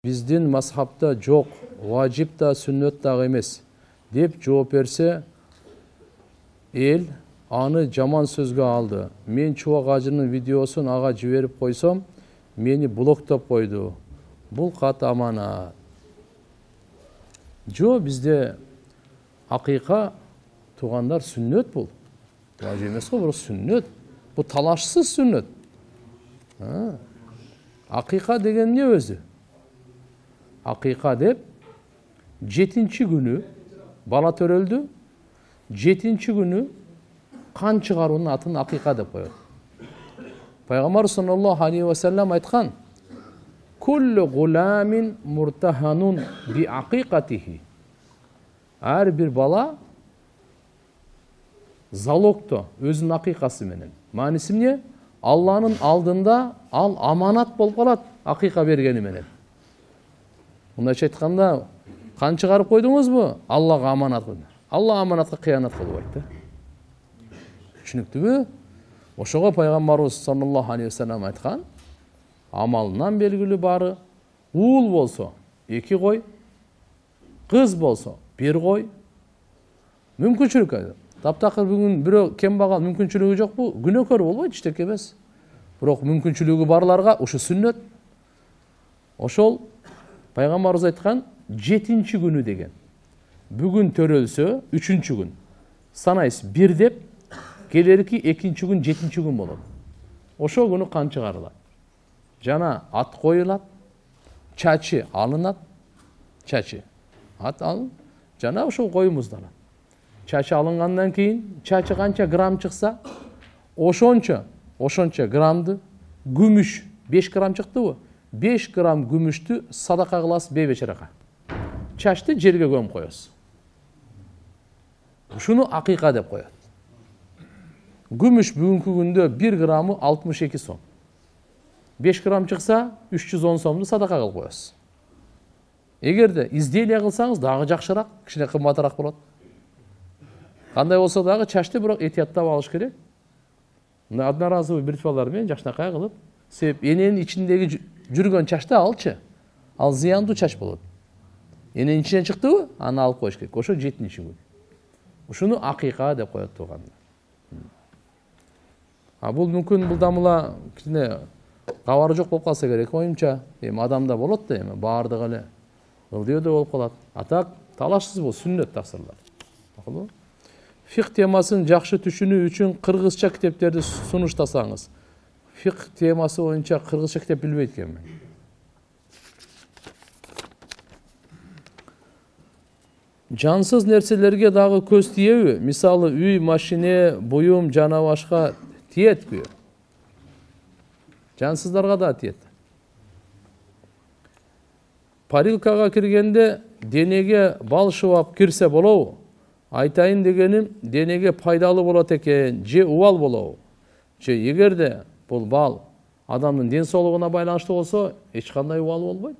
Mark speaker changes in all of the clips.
Speaker 1: биздин мазхабта жок, важип да, сүннөт дагы эмес деп жооп берсе, эл аны жаман сөзгө алды. Мен Чубак ажынын видеосун ага жиберип койсом, мени блоктоп койду. Бул кат аманат. Жо, бизде акыйка туугандар сүннөт бул. Важип эмес го, бирок сүннөт. Бул талашсыз сүннөт. Акыйка деген эмне өзү? Акыйка деп 7-чи күнү бала төрөлдү. 7-чи күнү кан чыгаруунун атын акыйка деп коет. Пайгамбар саллаллаху алейхи ва саллям айткан: "Куллу гуламин муртаханун би акыйкатихи." Ар бир бала залогто өзүнүн акыйкасы менен. Мааниси эмне? Алланын алдында ал аманат болуп калат акыйка бергени менен. Мындайча айтканда, кан чыгарып койдуңузбу? Аллага аманат койду. Алла аманатка кыянат кылбайт да. Түшүнүктүүбү? Ошого пайгамбарыбыз саллаллаху алейхи ва саллям айткан: амалынан белгилүү бары, уул болсо 2 кой, кыз болсо 1 кой. Мүмкүнчүлүк айда. Таптакыр бүгүн бирөө кембагал мүмкүнчүлүгү жокпу? Күнөөкөр болбойт, иштеке эмес. Бирок мүмкүнчүлүгү барларга ушу сүннөт. Ошол пайгамбарыбыз айткан 7-чи күнү деген. Бүгүн төрөлсө 3-чү күн. Санайсыз 1 деп, келерки 2-чи күн 7-чи күн болот. Ошол күнү кан чыгарылат. Жана ат коюлат, чачы алынат, чачы. Ат алын, жана ошол кой муздалат. Чачы алынгандан кийин, чачы канча грамм чыкса, ошончо граммды күмүш 5 грамм чыктыбы? 5 грамм күмүштү садака кыласыз бейбечарага. Чачты жерге көмүп коесуз. Ушуну акыйка деп коет. Күмүш бүгүнкү күндө 1 граммы 62 сом. 5 грамм чыкса 310 сомду садака кылып коесуз. Эгерде изделие кылсаңыз дагы жакшыраак, кичине кымбатыраак болот. Кандай болсо дагы чачты бирок этияттап алыш керек. Одноразовый бритвалар менен жакшынакай кылып, себеп эненин ичиндеги жүргөн чачты алчы. Ал зыяндуу чач болот. Эненин ичинен чыктыбы, аны алып коюш керек. Ошо 7-чи күн. Ушуну акыйка деп коет туугандар. Бул мүмкүн бул дамыла кичине кабары жок болуп калса керек оюмча. Эми адамда болот да эми баардыгы эле ылдыйдо болуп калат. Атак талашсыз бул сүннөт тасырлар. Макулбу? Фик темасын жакшы түшүнүү үчүн кыргызча китептерди сунуштасаңыз. Фик темасы боюнча кыргызча китеп билбейт экенмин. Жансыз нерселерге дагы көз тиеби? Мисалы үй, машине, буюм жана башка тиетпи? Жансыздарга да тиет. Парилкага киргенде денеге бал шыбап кирсе болобу? Айтайын дегеним, денеге пайдалы болот экен, же убал болобу? Же эгерде бул бал адамдын ден соолугуна байланыштуу болсо, эч кандай убал болбойт.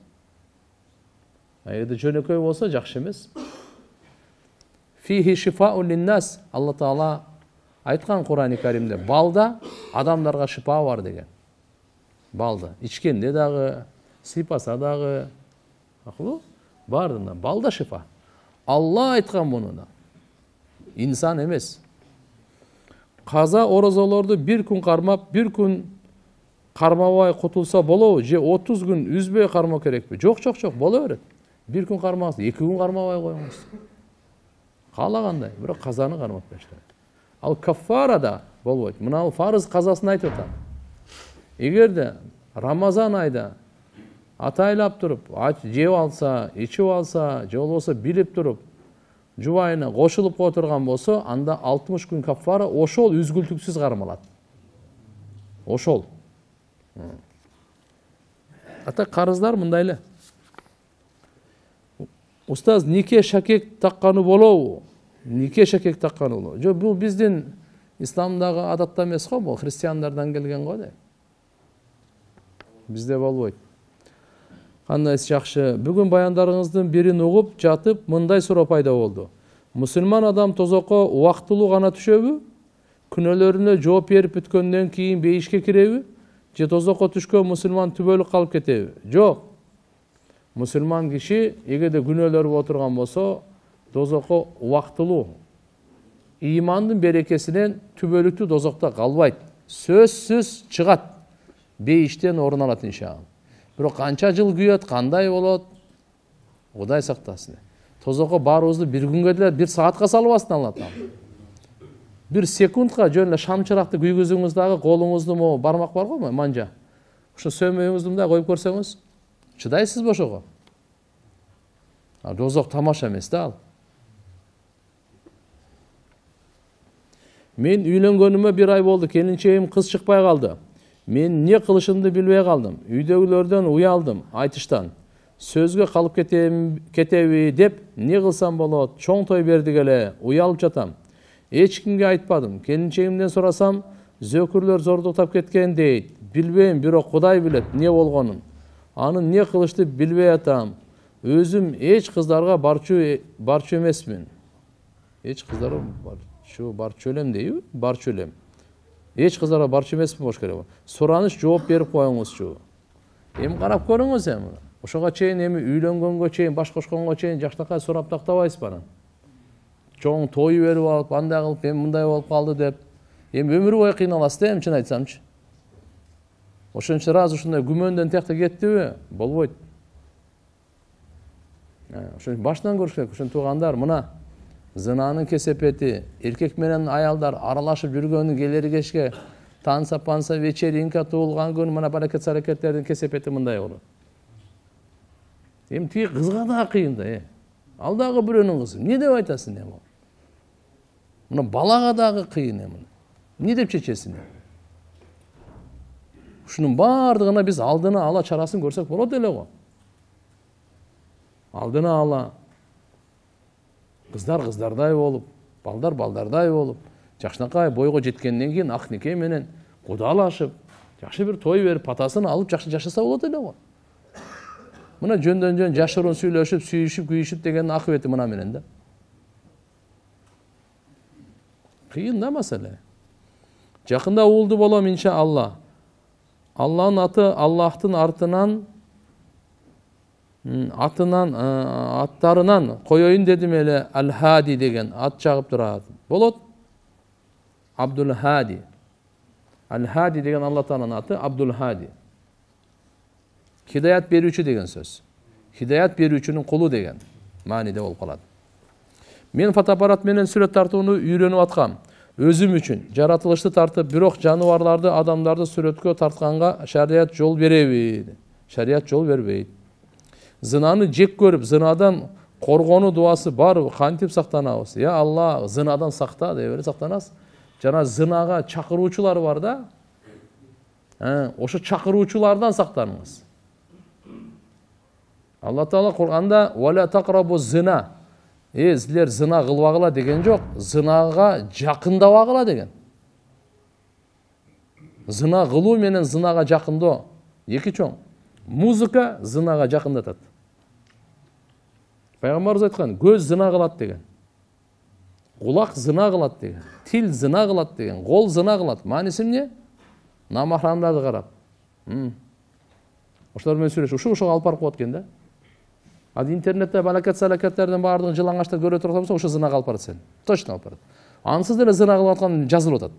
Speaker 1: Эгерде жөнөкөй болсо жакшы эмес. Фихи шифаун линнас. Алла Таала айткан Кур'ан-ы Каримде, балда адамдарга шифа бар деген. Балда ичкенде дагы, сыйпаса дагы, бардына балда шифа. Алла айткан муну да. Инсан эмес. Каза орозолорду 1 күн кармап, 1 күн кармабай кутулса болобу? Же 30 күн үзбөй кармоо керекпи? Жок, боло берет. 1 күн кармаңыз, 2 күн кармабай коюңуз. Каалагандай, бирок казаны кармап таштайт. Ал каффара да болбойт. Мына фарыз казасын айтып атам. Эгерде Рамазан айда атайлап туруп, жеп алса, ичип алса, же болбосо билип туруп, жубайына кошулуп отурган болсо, анда 60 күн каффара ошол үзгүлтүксүз кармалат. Ошол. Ата карыздар мындай эле. Устаз, нике шакек такканы болобу? Нике шакек такканы болобу? Жок, бул биздин исламдагы адатта эмес го, бул христиандардан келген го да. Бизде болбойт. Кандай жакшы. Бүгүн баяндарыңыздын бирин угуп жатып, мындай суроо пайда болду. Мусулман адам тозокко убактылуу гана түшөбү? Күнөөлөрүнө жооп берип бүткөндөн кийин бейишке киреби? Же тозокко түшкөн мусулман түбөлүк калып кетеби? Жок. Müslüman kişi эгерде күнөөлөр болуп турган болсо, дозокко убактылуу имандын берекесинен түбөлүктүү дозокто калбайт. Сөзсүз чыгат. Бейиштен орун алат иншалла. Бирок канча жыл күйөт, кандай болот? Кудай сактасын. Тозокко баарыбызды бир күнгө деле, бир саатка салбасын Алла таала. Бир секундка жөн эле шам чыракты күйгүзүңүз колуңузду могу бармак бар го манжа. Ошо сөмөйүңүздү мындай коюп көрсөңүз, чыдайсызбы ошого? Дозок тамаша эмес да ал. Мен үйлөнгөнүмө 1 ай болду. Келинчегим кыз чыкпай калды. Мен эмне кылышымды билбей калдым. Үйдөгүлөрдөн уялдым айтыштан. Сөзгө калып кетеби деп, эмне кылсам болот? Чоң той бердик эле, уялып жатам. Эч кимге айтпадым. Келинчегимден сурасам, зөкүрлөр зордуктап кеткен дейт. Билбейм, бирок Кудай билет эмне болгонун. Аны эмне кылышты билбей атам. Өзүм эч кыздарга барчу эмесмин. Эч кыздарга барчу элем дейби? Барчу элем. Эч кыздарга барчу эмесмин болуш керек. Сураныш жооп берип коюңузчу. Эми карап көрүңүз эми. Ошого чейин эми үйлөнгөнгө чейин, баш кошконго чейин жакшынакай сурап тактабайсызбы анан? Чоң той берип алып, андай кылып, эми мындай болуп калды деп. Эми өмүр бою кыйналасыз да, эми чын айтсамчы. Ошон үчүн ыраазы ушундай күмөндөн тиякта кеттиби? Болбойт. Ошон башынан көрүш керек. Ошон туугандар, мына зынанын кесепети, эркек менен аялдар аралашып жүргөнүн келери кечке танса-панса, вечеринка, туулган күн, мына баракет-саракеттердин кесепети мындай болот. Эми тиги кызга да кыйын да, ал дагы бирөөнүн кызы. Эмне деп айтасың эми? Мына балага дагы кыйын эми. Эмне деп чечесиң? Ушунун баардыгына биз алдына ала чарасын көрсөк болот эле го. Алдына ала. Кыздар кыздардай болуп, балдар балдардай болуп, жакшынакай бойго жеткенден кийин ак нике менен кудалашып, жакшы бир той берип, патасын алып жакшы жашаса болот эле го. Мына жөндөн жөн жашыруун сүйлөшүп, сүйүшүп, күйүшүп дегенин акыбети мына менен да. Кыйын да маселе. Жакында уулду болом иншалла. Алланын аты Аллахтын аттарынан коёюн дедим эле, Ал-Хади деген ат чагып турат. Болот? Абдул-Хади. Ал-Хади деген Алла тааланын аты Абдул-Хади. Хидаят берүүчү деген сөз. Хидаят берүүчүнүн кулу деген мааниде болуп калат. Мен фотоаппарат менен сүрөт тартууну үйрөнүп аткам. Өзүм үчүн жаратылышты тартып, бирок жаныбарларды, адамдарды сүрөткө тартканга шарият жол береби? Шарият жол бербейт. Зынаны жек көрүп, зынадан коргонуу дуасы барбы? Кантип сактанабыз? Я Алла, зынадан сакта деп эле сактанасыз. Жана зынага чакыруучулар бар да. Ошо чакыруучулардан сактаныңыз. Алла Таала Кур'анда "Вала тaqrabu зина" силер зына кылбагыла деген жок, зынага жакындабагыла деген. Зына кылуу менен зынага жакындоо эки чоң. Музыка зынага жакындатат. Пайгамбарыбыз айткан, көз зына кылат деген. Кулак зына кылат деген. Тил зына кылат деген. Кол зына кылат. Мааниси эмне? Намахрамдарды карап. Ошолор менен сүйлөшүп, ушуга алып барып коет экен да. Ал интернетте балакат-салакаттердин баардыгын жылаңачта көрө турсаң, ошо зынага алып барат сен. Точно алып барат. Ансыз деле зына кылып аткан жазылып атат.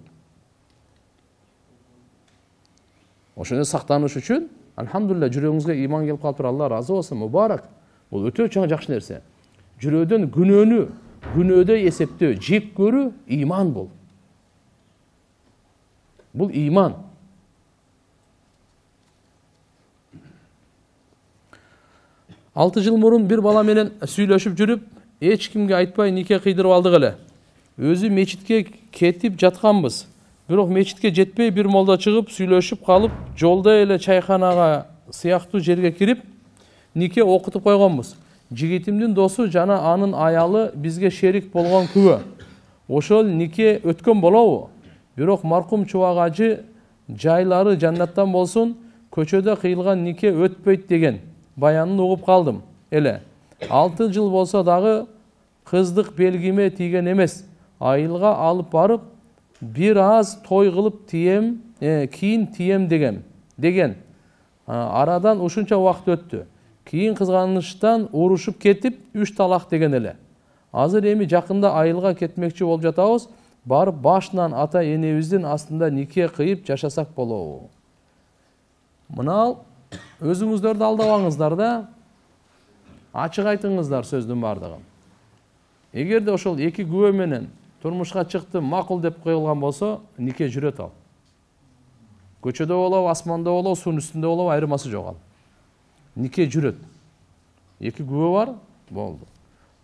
Speaker 1: Ошону сактаныш үчүн, алхамдулилlah, жүрөгүңүзгө иман келип калыптыр, Алла разы болсун, мубарак. Бул өтө чоң жакшы нерсе. Жүрөөдөн күнөөдө эсептөө, жек көрүү иман бул. Бул иман. Алты жыл мурун бир бала менен сүйлөшүп жүрүп, эч кимге айтпай нике кыйдырып алдык эле. Өзү мечитке кетип жатканбыз. Бирок мечитке жетпей бир молда чыгып, сүйлөшүп калып, жолдо эле чайханага сыяктуу жерге кирип, нике окутуп койгонбуз. Жигитимдин досу жана анын аялы бизге шерик болгон күбө. Ошол нике өткөн болобу? Бирок маркум чубак жайлары жаннаттан болсун, көчөдө кыйылган нике өтпөйт деген баянын угуп калдым эле. 6 жыл болсо дагы кыздык белгиме тийген эмес. Айылга алып барып, бир аз той кылып кийин тием деген. Арадан ушунча убакыт өттү. кийин кызганычтан урушуп кетип 3 талак деген эле. Азыр эми жакында айылга кетмекчи болуп жатабыз. Барып башынан ата энебиздин астында нике кыйып жашасак болобу? Мына өзүңүздөрдү алдабаңыздар да, ачык айтыңыздар сөздүн бардыгын. Эгерде ошол эки күбө менен турмушка чыкты, макул деп коюлган болсо, нике жүрөт ал. Көчөдө болобу, асманда болобу, суунун үстүндө болобу, айырмасы жок ал. Нике жүрөт. Эки күбө бар, болду.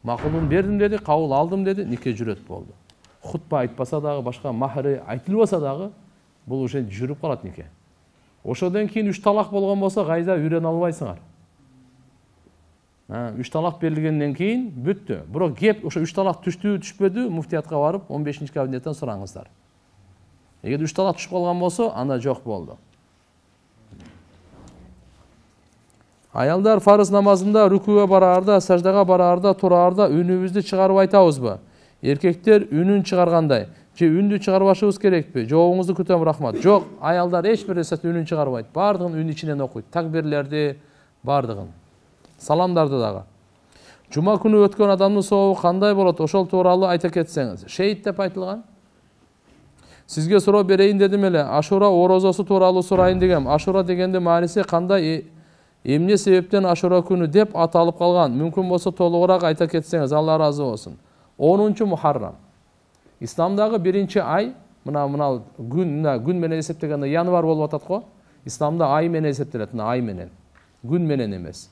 Speaker 1: Макулун бердим деди, кабыл алдым деди, нике жүрөт, болду. Хутба айтпаса дагы, башка махри айтылбаса дагы, бул уже жүрүп калат нике. Ошодон кийин 3 талак болгон болсо, кайда үйрөнө албайсыңар. 3 талак берилгенден кийин бүттү. Бирок кеп ошо 3 талак түштү, түшпөдү, муфтиятка барып 15-кабинеттен сураңыздар. Эгер 3 талак түшүп калган болсо, анда жок болду. Аялдар фарыз намазында рүкүгө бараарда, саждага бараарда, тураарда үнүбүздү чыгарып айтабызбы? Эркектер үнүн чыгаргандай, же үндү чыгарбашыбыз керекпи? Жообуңузду күтөм, рахмат. Жок, аялдар эч бир нерсе үнүн чыгарбайт. Бардыгын үн ичинен окуйт. Такбирлерди, бардыгын. Саламдарды дагы. Жума күнү өткөн адамдын сообу кандай болот? Ошол тууралуу айта кетсеңиз. Шейит деп айтылган. Сизге суроо берейин дедим эле. Ашура орозосу тууралуу сурайын дегем. Ашура дегенде мааниси кандай? Эмне себептен Ашура күнү деп аталып калган? Мүмкүн болсо толугураак айта кетсеңиз, Алла разы болсун. 10-Мухаррам. Исламдагы 1-ай, мына күн менен эсептегенде январ болуп атат го. Исламда ай менен эсептелет, ай менен. Күн менен эмес.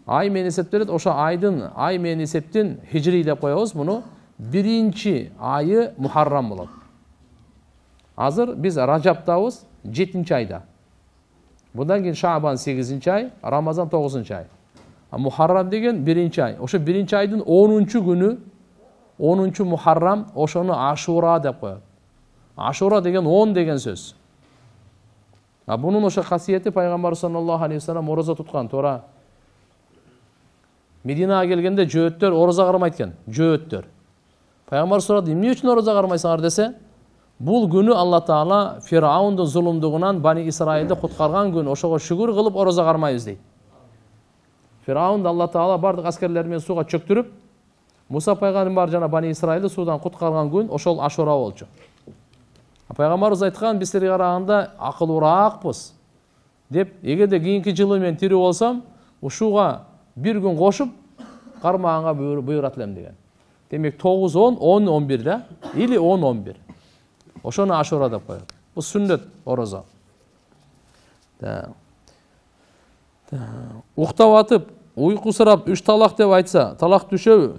Speaker 1: Ай менен эсептелет, ошо айдын, ай менен эсептин хижри деп коебуз, муну 1-айы Мухаррам болот. Азыр биз Ражаптабыз, 7-айда. Bundan keyin Şaban 8-ay, Ramazan 9-ay. Muharram деген 1-ay. Ошо 1-айдын 10-күнү, 10-Muharram, ошону Ашура деп коет. Ашура деген 10 деген сөз. Бунун ошо касиети пайгамбар саллаллаху алейхи вассалам орозо туткан, туура. Мединага келгенде жөөттөр орозо кармайт экен, жөөттөр. Пайгамбар сурады, эмне үчүн орозо кармайсыңар десе, бул күнү Алла Таала Фираундун зулумдугунан Бани Исраилди куткарган күн, ошого шүгүр кылып орозо кармайбыз дейт. Фираунд Алла Таала бардык аскерлери менен сууга чөктүрүп, Муса пайгамбар жана Бани Исраилди суудан куткарган күн ошол Ашура болчу. Пайгамбарыбыз айткан, биз силерге караганда акылуураакпыз деп, эгерде кийинки жылы мен тирүү болсом, ушуга бир күн кошуп кармаганга буйрат элем деген. Демек 9-10, 10-11 да, или 10-11. Ошону Ашура деп коет. Бул сүннөт орозо. Уктап атып, уйку сурап 3 талак деп айтса, талак түшөбү?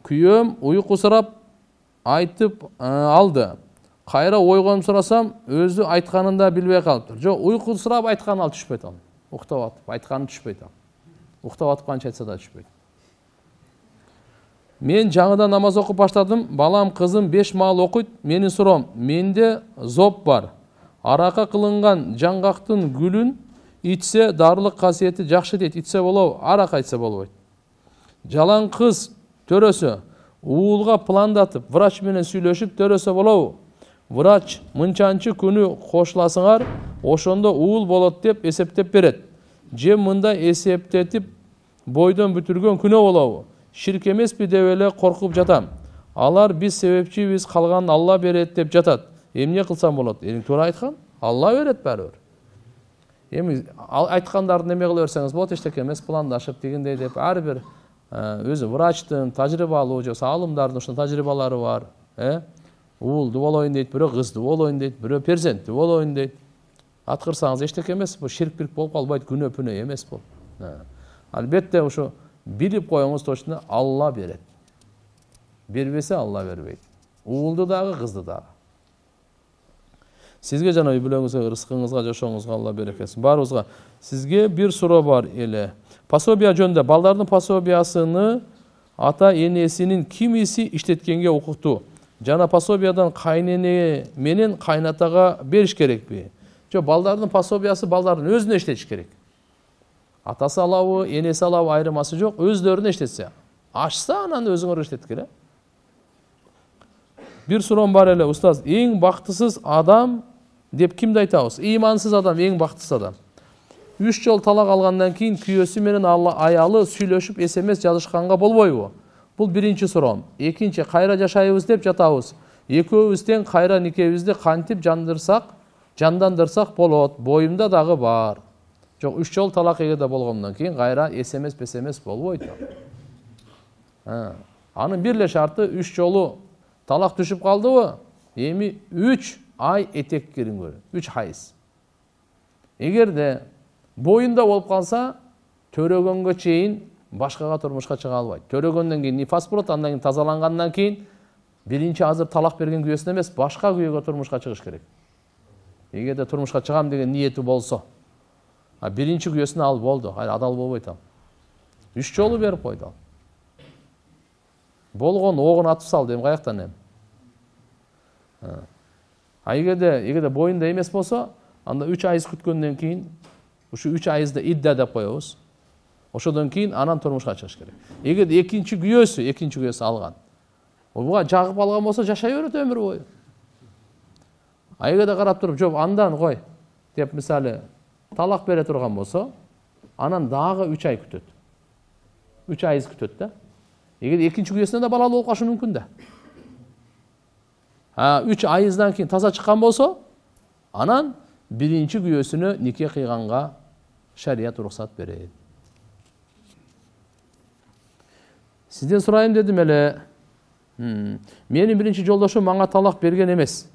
Speaker 1: Күйөөм уйку сурап айтып алды. Кайра ойгонуп сурасам, өзү айтканын да билбей калыптыр. Жок, уйку сурап айтканы ал түшпөйт ал. Уктап атып, айтканы түшпөйт ал. Уктап атып канча айтса да түшпөйт. Мен жаңыда намаз окуп баштадым. Балам, кызым 5 маал окуйт. Менин суроом, менде зоп бар. Арака кылынган жаңгактын гүлүн ичсе дарылык касиети жакшы дейт. Ичсе болобу? Арака ичсе болбойт. Жалаң кыз төрөсө, уулга пландатып, врач менен сүйлөшүп төрөсө болобу? Врач мынчанчы күнү кошуласыңар, ошондо уул болот деп эсептеп берет. Же мындай эсептетип бойдон бүтүргөн күнөө болобу? Ширк эмеспи деп эле коркуп жатам. Алар биз себепчибиз, калган Алла берет деп жатат. Эмне кылсам болот? Эң туура айткан, Алла берет баары. Эми айткандарды неме кыла берсеңиз болот, эчтеке эмес, пландашып дегендей деп ар бир өзү врачтын тажрыйбалуу же алымдардын ошо тажрыйбалары бар. Уулду болоюн дейт, бирөө кызды болоюн дейт, бирөө перзентти болоюн дейт. Аткырсаңыз эчтеке эмес, бул ширк болуп калбайт, күнөө пүнөө эмес бул. Албетте ошо билип коюңуз, точно Алла берет. Бербесе Алла бербейт. Уулду дагы, кызды дагы. Сизге жана үй бүлөңүзгө, рызкыңызга, жашооңузга Алла берекесин. Баарыбызга. Сизге бир суроо бар эле. Пособия жөнүндө балдардын пособиясыны ата энесинин кимиси иштеткенге укуктуу. Жана пособиядан кайнене менен кайнатага бериш керекпи? Жок, балдардын пособиясы балдардын өзүнө иштетиш керек. Атасы алабы, энеси алабы айырмасы жок, өздөрүнө иштетсе. Ашса анан өзүңөр иштеткиле. Бир суроом бар эле, устаз, эң бактысыз адам деп кимди айтабыз? Ыймансыз адам эң бактысыз адам. 3 жол талак алгандан кийин күйөөсү менен аялы сүйлөшүп SMS жазышканга болбойбу? Бул биринчи суроом. Экинчи, кайра жашайбыз деп жатабыз. Экөөбүз тең кайра никебизди кантип жандандырсак болот? Боюмда дагы бар. Жок, 3 жол талак эгерде болгондон кийин кайра SMS болбойт. Анын бир эле шарты 3 жолу талак түшүп калдыбы? Эми 3 ай этек кириңгөр. 3 хайыз. Эгерде боюнда болуп калса, төрөгөнгө чейин башкага турмушка чыга албайт. Төрөгөндөн кийин нифас болот, андан кийин тазалангандан кийин биринчи азыр талак берген күйөөсүнө эмес, башка күйөөгө турмушка чыгыш керек. Эгерде турмушка чыгам деген ниети болсо, биринчи күйөөсүнө ал болду, адал болбойт ал. 3 жолу берип койду ал. Болгон огун атып салды, эми каяктан эми? Эгерде боюнда эмес болсо, анда 3 айыз күткөндөн кийин, ушу 3 айызды идда деп коебуз. Ошодон кийин анан турмушка чыгыш керек. Эгерде экинчи күйөөсү алган, буга жагып алган болсо жашай берет өмүр бою. Эгерде карап туруп, жок, андан кой деп мисалы талак бере турган болсо, анан дагы 3 ай күтөт. 3 айыз күтөт да. Эгерде экинчи күйөөсүнө да балалуу болуп калышы мүмкүн да. 3 айыздан кийин таза чыккан болсо, анан биринчи күйөөсүнө нике кыйганга шарият уруксат берет. Сизден сурайын дедим эле. Менин биринчи жолдошум мага талак берген эмес.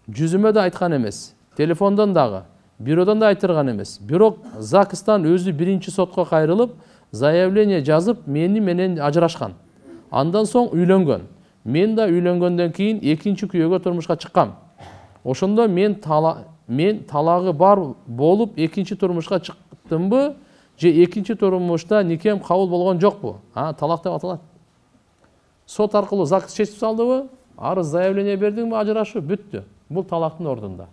Speaker 1: Жүзүмө да айткан эмес. Телефондон дагы, бюродон да айтырган эмес. Бирок ЗАГСтан өзү биринчи сотко кайрылып, заявление жазып, мени менен ажырашкан. Андан соң үйлөнгөн. Мен да үйлөнгөндөн кийин экинчи күйөөгө турмушка чыккам. Ошондо мен талагы бар болуп экинчи турмушка чыктымбы, же экинчи турмушта никем кабыл болгон жокпу? Талак деп аталат. Сот аркылуу ЗАГС чечип салдыбы? Арыз заявление бердиңби, ажырашып бүттү. Бул талактын ордунда.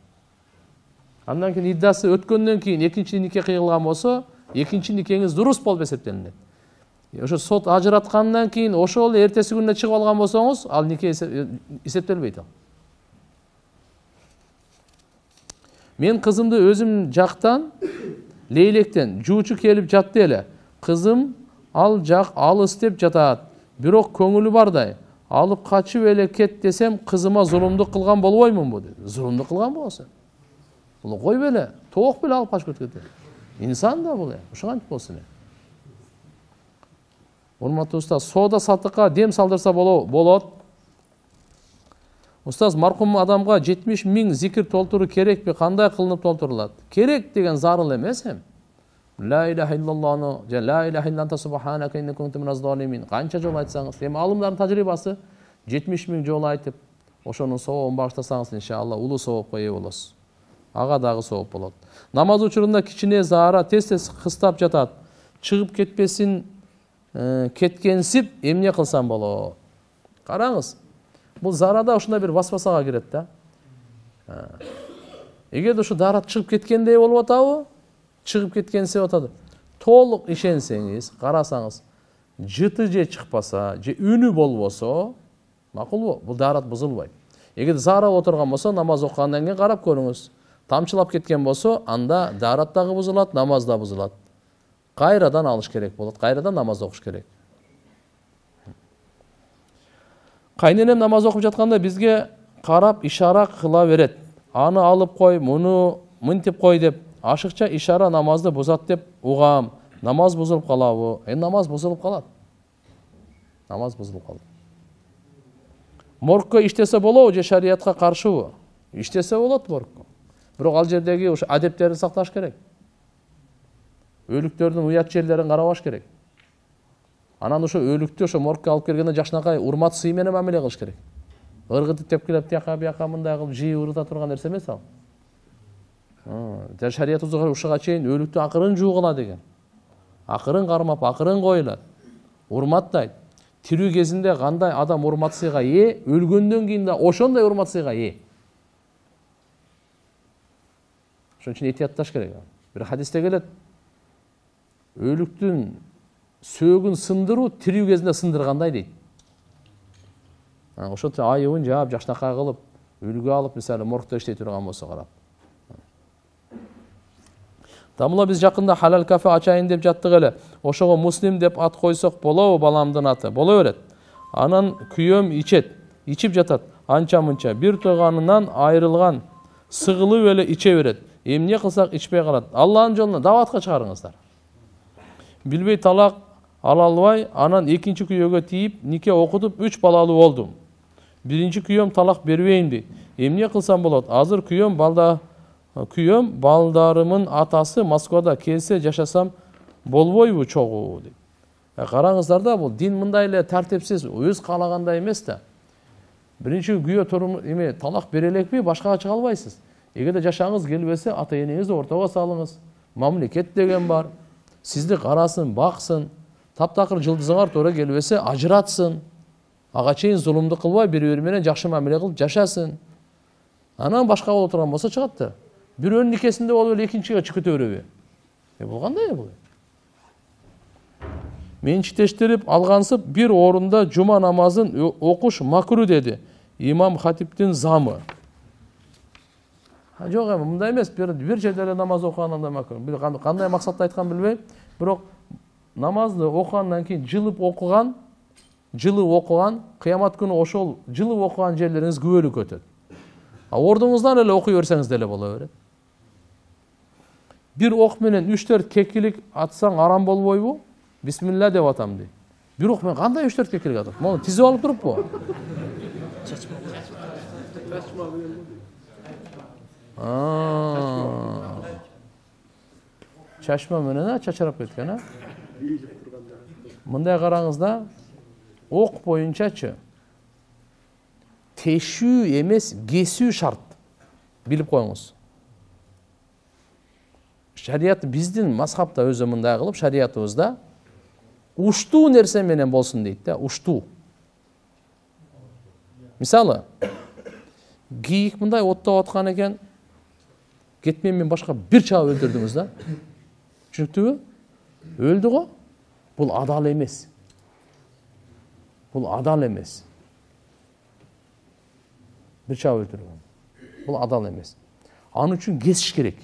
Speaker 1: Андан кийин иддасы өткөндөн кийин экинчи нике кыйылган болсо, экинчи никеңиз дурус болуп эсептелинет. Ошо сот ажыраткандан кийин ошол эртеси күнүнө чыгып алган болсоңуз, ал нике эсептелбейт ал. Мен кызымды өзүм жактан Лейлектен жуучу келип жатты эле. Кызым ал жак алыс деп жатат. Бирок көңүлү бардай. Алып качып эле кет десем, кызыма зулумдук кылган болбоймунбу деди. Зулумдук кылган болсо. Бул кой беле, тоок беле алып качып кетет. Инсан да бул. Ошоңантип болсун. Урматтуу устаз, соода саттыкка дем салдырса болот. Устаз, маркум адамга 70 000 зикир толтуруу керекпи? Кандай кылынып толтурулат? Керек деген зарыл эмес эми. Ла иляха иллаллахны, же ла иляха илля анта субханака инни кунту миназ залимин. Канча жол айтсаңыз, эми алымдардын тажрыйбасы 70 000 жол айтып, ошонун сообун багыштасаңыз, иншалла улуу соопко ээ болосуз. Ага дагы сооп болот. Намаз учурунда кичине заара тез кыстап жатат. Чыгып кетпесин кеткенсип эмне кылсам болот? Караңыз. Бул зарада ушундай бир васвасага кирет да. Эгерде ушу даарат чыгып кеткендей болуп атабы? Чыгып кеткенсе атады. Толук ишенсеңиз, карасаңыз, жыты же чыкпаса, же үнү болбосо, макулбу? Бул даарат бузулбайт. Эгерде зарап отурган болсо, намаз окугандан кийин карап көрүңүз. Тамчылап кеткен болсо, анда даарат дагы бузулат, намаз да бузулат. Кайрадан алыш керек болот, кайрадан намаз окуш керек. Кайненем намаз окуп жатканда бизге карап ишара кыла берет. Аны алып кой, муну мынтип кой деп, ашыкча ишара намазды бузат деп угам. Намаз бузулуп калабы? Намаз бузулуп калат. Намаз бузулуп калат. Моргко иштесе болобу же шариятка каршыбы? Иштесе болот моргко. Бирок ал жердеги ошо адептерди сакташ керек. Өлүктөрдүн уят жерлерин карабаш керек. Анан ошо өлүктү ошо моргко алып келгенде жакшынакай урмат сый менен мамиле кылыш керек. Ыргытып тепкилеп тияка бияка мындай кылып жii урута турган нерсе эмес ал. Шарият ушуга чейин өлүктү акырын жуугула деген. Акырын кармап, акырын коюлат. Урматтайт. Тирүү кезинде кандай адам урмат сыйга ээ, өлгөндөн кийин да ошондой урмат сыйга ээ. Ошон үчүн этиятташ керек. Бир хадисте келет. Өлүктүн сөөгүн сындыруу тирүү кезинде сындыргандай дейт. Ошо айыбын жаап, жакшынакай кылып, үлгү алып, мисалы моргто иштей турган болсо карап. Дамыла биз жакында халал кафе ачайын деп жаттык эле. Ошого Муслим деп ат койсок болобу баламдын аты? Боло берет. Анан күйөөм ичип жатат. Анча мынча бир тойганынан айрылган сыгылып эле иче берет. Эмне кылсак ичпей калат. Алланын жолуна даватка чыгарыңыздар. Билбей талак ала албай, анан экинчи күйөөгө тийип, нике окутуп 3 балалуу болдум. Биринчи күйөөм талак бербейм дейт. Эмне кылсам болот? Азыр күйөөм балдарымын атасы Москвада келсе жашасам болбойбу чогуу дейт. Караңыздар да, бул дин мындай эле тартипсиз, өз каалагандай эмес да. Биринчи күйөө турум эме талак бере элекпи, башкага чыга албайсыз. Эгерде жашаңыз келбесе, ата-энеңизди ортого салыңыз. Мамлекет деген бар. Сизди карасын, баксын. Таптакыр жылдызыңар туура келбесе, ажыратсын. Ага чейин зулумду кылбай, бири-бири менен жакшы мамиле кылып жашасын. Анан башка боло турган болсо чыгат да. Бирөөнүн никесинде болуп эле экинчиге чыгып кете береби? Бул кандай бул? Менчитештирип алгансып, бир орунда жума намазын окуш макру деди. Имам хатиптин замы. Жок эми мындай эмес, бир жерде эле намаз окугандан да макру. Кандай максатта айткан билбейм, бирок намазды окугандан кийин жылып окуган, кыямат күнү ошол жылып окуган жерлериңиз күбөлүк өтөт. Ордуңуздан эле окуй берсеңиз деле боло берет. Бир ок менен 3-4 кекилик атсаң арам болбойбу? Бисмилла деп атам дейт. Бир ок менен кандай 3-4 кекилик атат? Муну тизип алып туруппу? Чачма менен чачырап кеткен, а? Мындай караңыз да, ок боюнчачы тешүү эмес, кесүү шарт. Билип коюңуз. Шарият биздин мазхабта өзү мындай кылып, шариятыбызда уштуу нерсе менен болсун дейт да, уштуу. Мисалы, кийик мындай оттоп аткан экен, кетмейм мен башка бир чаап өлтүрдүңүз да. Түшүнүктүбү? Өлдү го? Бул адал эмес. Бул адал эмес. Бир чаап өлтүргөн. Бул адал эмес. Аны үчүн кесиш керек.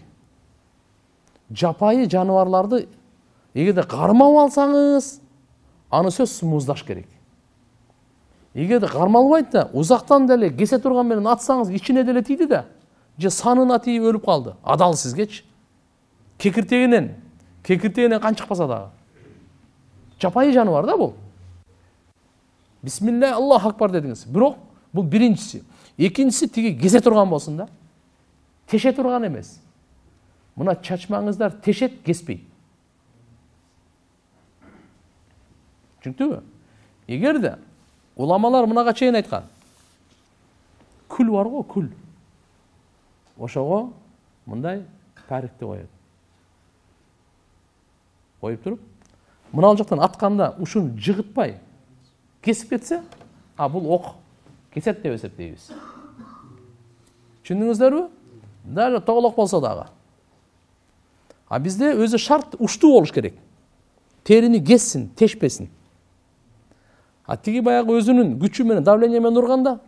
Speaker 1: Жапайы жаныбарларды эгерде кармап алсаңыз, аны сөзсүз муздаш керек. Эгерде кармалбайт да, узактан деле кесе турган менен атсаңыз, ичине деле тийди да, же санына тийип өлүп калды. Адал сизгечи. Кекиртегинен кан чыкпаса дагы. Жапайы жаныбар да бул. Бисмилла, Аллаху акбар дедиңиз. Бирок бул биринчиси. Экинчиси тиги кесе турган болсун да. Теше турган эмес. Мына чачмаңыздар тешет, кеспейт. Түшүнүктүбү? Эгерде уламалар мынага чейин айткан. Күл бар го, күл. Ошого мындай тарихти коет. Коюп туруп, мына жактан атканда ушуну жыгытпай кесип кетсе, бул ок кесет деп эсептейбиз. Түшүндүңүздөрбү? Дагы тоголок болсо дагы. Бизде өзү шарт уштуу болуш керек. Терини кессин, тешпесин. Тиги баягы өзүнүн күчү менен, давление менен урганда,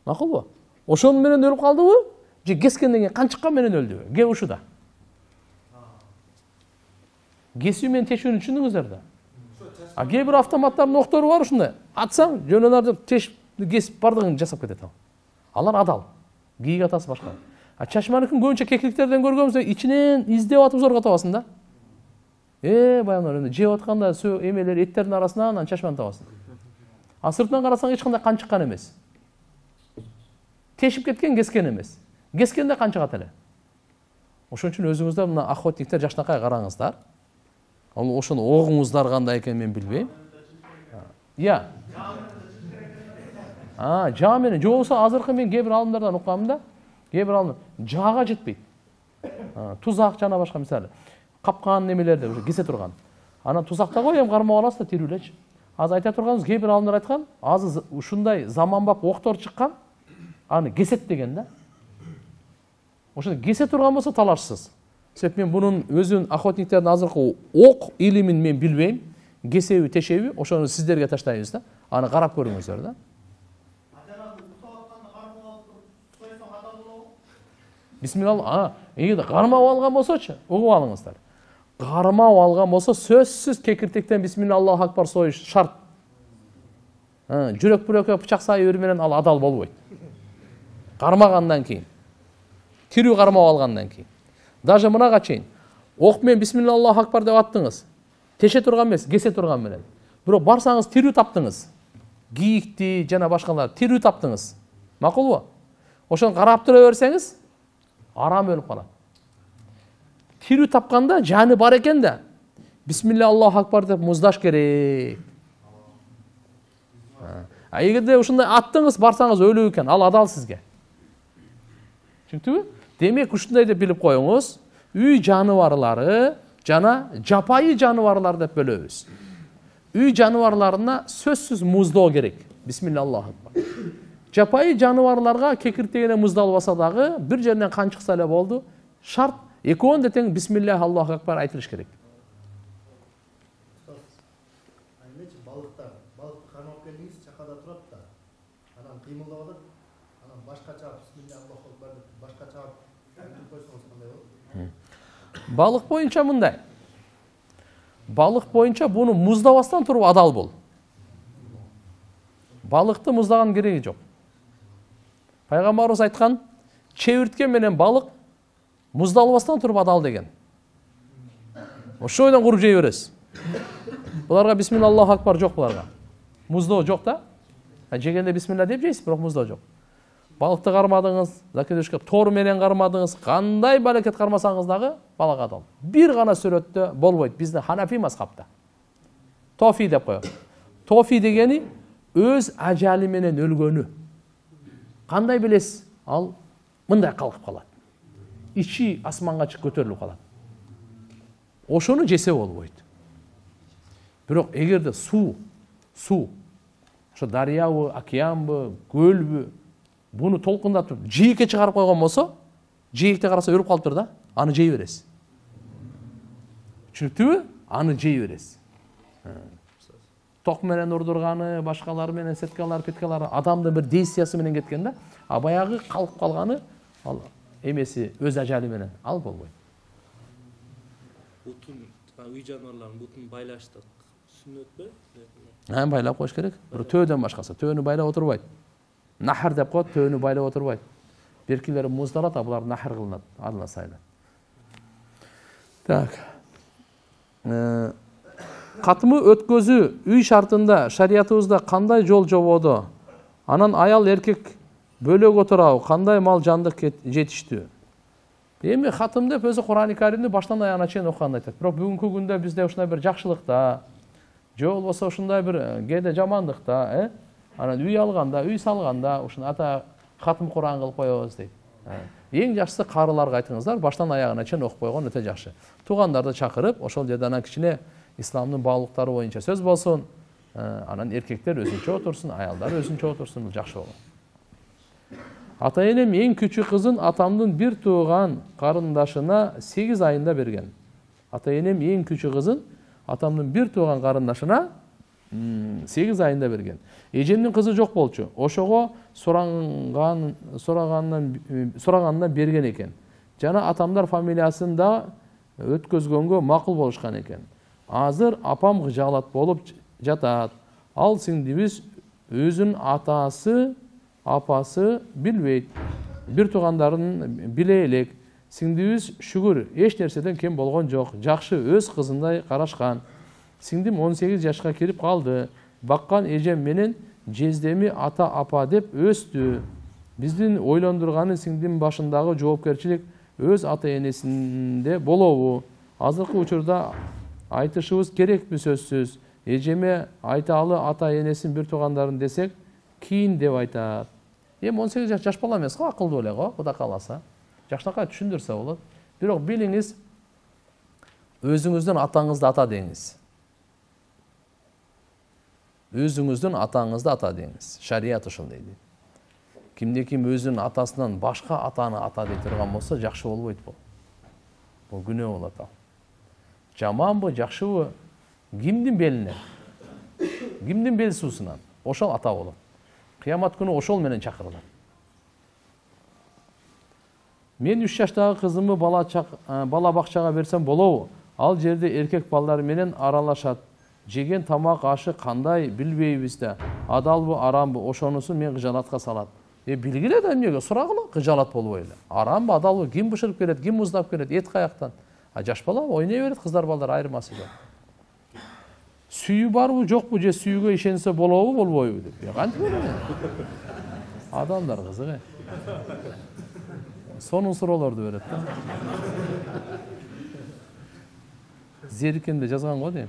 Speaker 1: макулбу? Ошонун менен өлүп калдыбы? Же кескенден кийин канчыккан менен өлдүбү? Кеп ушуда. Кесүү менен тешүүнү түшүндүңүздөр да? Кээ бир автоматтардын октору бар ушундай. Атсаң, жөнөнөр деп тешип, кесип бардыгын жасап кетет. Алар адал. Кийик атасы башка. Чачманыкын көбүнчө кекиликтерден көргөнбүз, ичинен издеп атып зорго табасың да. Баягы жеп атканда эмелер эттердин арасынан анан чачманы табасың. Сыртынан карасаң эч кандай кан чыккан эмес. Тешип кеткен, кескен эмес. Кескенде кан чыгат эле. Ошон үчүн өзүңүздөр мына охотниктер жакшынакай караңыздар. Ошону огуңуздар кандай экен мен билбейм. Жаа менен, же болбосо азыркы мен кээ бир алымдардан укканым да, кээ бир алым жаага жетпейт. Тузак жана башка мисалы. Капкан немелерде уже кесе турган. Анан тузакта коем кармап аласыз да тирүү элечи. Азыр айта турганыбыз, кээ бир алымдар айткан, азыр ушундай заманбап октор чыккан, аны кесет деген да. Ошондо кесе турган болсо талашсыз. Себеп мен бунун өзүн охотниктердин азыркы ок илимин мен билбейм. Кесеби, тешеби, ошону сиздерге таштайбыз да. Аны карап көрүңүздөр да. Бисмилла, эгерде кармап алган болсочу, угуп алыңыздар. Кармап алган болсо сөзсүз кекиртектен бисмилла Аллаху акбар союш шарт. Жүрөк бүрөккө бычак сайы менен ал адал болбойт. Кармагандан кийин, тирүү кармап алгандан кийин. Даже мынага чейин ок менен бисмилла Аллаху акбар деп аттыңыз. Теше турган эмес, кесе турган менен. Бирок барсаңыз тирүү таптыңыз. Кийикти жана башкалар тирүү таптыңыз. Макулбу? Ошону карап тура берсеңиз, арам өлүп калат. Тирүү тапканда жаны бар экен да. Бисмилла Аллаху акбар деп муздаш керек. Эгерде ушундай аттыңыз, барсаңыз өлүү экен, ал адал сизге. Түшүндүңүзбү? Демек ушундай деп билип коюңуз, үй жаныбарлары жана жапайы жаныбарлар деп бөлөбүз. Үй жаныбарларына сөзсүз муздоо керек. Бисмилла Аллаху акбар. Жапайы жаныбарларга кекиртегине муздалбаса дагы бир жерден кан чыкса эле болду. Шарт экөөнү тең бисмилла Аллаху акбар айтылыш керек.
Speaker 2: Балык кармап келдиңиз, чакада турат да. Анан кыймылдап атат. Анан башкача бисмилла Аллаху акбар деп башкача айтып койсоңуз кандай болот?
Speaker 1: Балык боюнча мындай. Балык боюнча буну муздабастан туруп адал бол. Балыкты муздаган кереги жок. Пайгамбарыбыз айткан, чебиртке менен балык муздалбастан туруп адал деген. Ошол ойдон куруп жей бересиз. Буларга бисмилла Аллаху акбар жок буларга. Муздоо жок да. Жегенде бисмилла деп жейсиз, бирок муздоо жок. Балыкты кармадыңыз, закидышка тор менен кармадыңыз, кандай балекет кармасаңыз дагы балык адал. Бир гана сүрөттө болбойт. Бизде Ханафи мазхабта. Тофи деп коёт. Тофи дегени өз ажалы менен өлгөнү. Кандай билесиз? Ал мындай калкып калат. Ичи асманга чыгып көтөрүлүп калат. Ошону жесе болбойт. Бирок эгерде суу, ошо дарыябы, океанбы, көлбү, буну толкундатып жийикке чыгарып койгон болсо, жийикте караса өлүп калыптыр да, аны жей бересиз. Түшүнүктүбү? Аны жей бересиз. Ток менен урдурганы, башкалары менен сеткалар, петкалары адамдын бир действиясы менен кеткен да, а баягы калкып калганы ал эмеси өз ажалы менен ал болбойт.
Speaker 3: Бутун, үй жаныбарларын бутун байлаштык сүннөтпү?
Speaker 1: Байлап коюш керек. Бирок төөдөн башкасы, төөнү байлап отурбайт. Нахар деп коет, төөнү байлап отурбайт. Беркилери муздалат, а булар нахар кылынат, адына сайла. Так. Катымы өткөзүү үй шартында шариятыбызда кандай жол жободо? Анан аял эркек бөлөк отурабы? Кандай мал жандык жетиштүү? Эми катым деп өзү Кур'ан-ы Каримди баштан аягына чейин окуганды айтат. Бирок бүгүнкү күндө бизде ушундай бир жакшылыкта, же болбосо ушундай бир кээде жамандыкта, анан үй алганда, үй салганда ушуну ата катым Кур'ан кылып коебуз дейт. Эң жакшысы карыларга айтыңыздар, баштан аягына чейин окуп койгон өтө жакшы. Туугандарды чакырып, ошол жерде анан кичине исламдын баалыктары боюнча сөз болсун. Анан эркектер өзүнчө отурсун, аялдар өзүнчө отурсун, бул жакшы болот. Ата энем эң күчү кызын атамдын бир тууган карындашына 8 айында берген. Ата энем эң күчү кызын атамдын бир тууган карындашына 8 айында берген. Эжемдин кызы жок болчу. Ошого сурагандан берген экен. Жана атамдар фамилиясын да өткөзгөнгө макул болушкан экен. Азыр апам кыжаалат болуп жатат. Ал сиңдибиз өзүн атасы, апасы билбейт. Бир туугандарын биле элек. Сиңдибиз шүгүр эч нерседен кем болгон жок. Жакшы өз кызындай карашкан. Сиңдим 18 жашка кирип калды. Баккан эжем менен жездеми ата апа деп өстү. Биздин ойлондурганы сиңдим башындагы жоопкерчилик өз ата энесинде болобу? Азыркы учурда айтышыбыз керекпи сөзсүз. Эжеме айталы ата энесин бир туугандарын десек, кийин деп айтат. Эми 18 жаш бала эмес го, акылдуу эле го, Кудай кааласа. Жакшынакай түшүндүрсө болот. Бирок билиңиз, өзүңүздүн атаңызды ата деңиз. Өзүңүздүн атаңызды ата деңиз. Шарият ошол дейт. Кимде ким өзүнүн атасынан башка атаны ата дей турган болсо, жакшы болбойт бул. Бул күнөө болот ал. Жаманбы, жакшыбы, кимдин белинен, кимдин бел суусунан ошол ата болот. Кыямат күнү ошол менен чакырылат. Мен 3 жаштагы кызымды бала бакчага берсем болобу? Ал жерде эркек балдар менен аралашат. Жеген тамак ашы кандай билбейбиз да. Адалбы, арамбы, ошонусу мен кыжалатка салат. Билгиле да эмнеге сурагыла кыжалат болбой эле. Арамбы, адалбы, ким бышырып келет, ким муздап келет, эт каяктан. Жаш бала ойнай берет, кыздар балдар айырмасы жок. Сүйүү барбы, жокпу, же сүйүүгө ишенсе болобу, болбойбу деп. Кантип эле? Адамдар кызык. Сонун суроолорду берет да. Зерикенде жазган го дейм.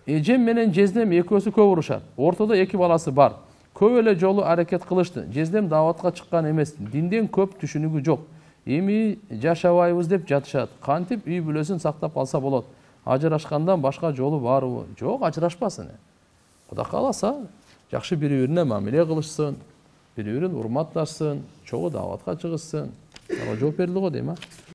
Speaker 1: Эжем менен жездем экөөсү көп урушат. Ортодо 2 баласы бар. Көп эле жолу аракет кылышты. Жездем даватка чыккан эмес. Динден көп түшүнүгү жок. Эми жашабайбыз деп жатышат. Кантип үй бүлөсүн сактап калса болот? Ажырашкандан башка жолу барбы? Жок, ажырашпасын. Кудай кааласа, жакшы бири-бирине мамиле кылышсын, бири-бирин урматташсын, чогуу даватка чыгышсын. Жооп берди го дейм, а?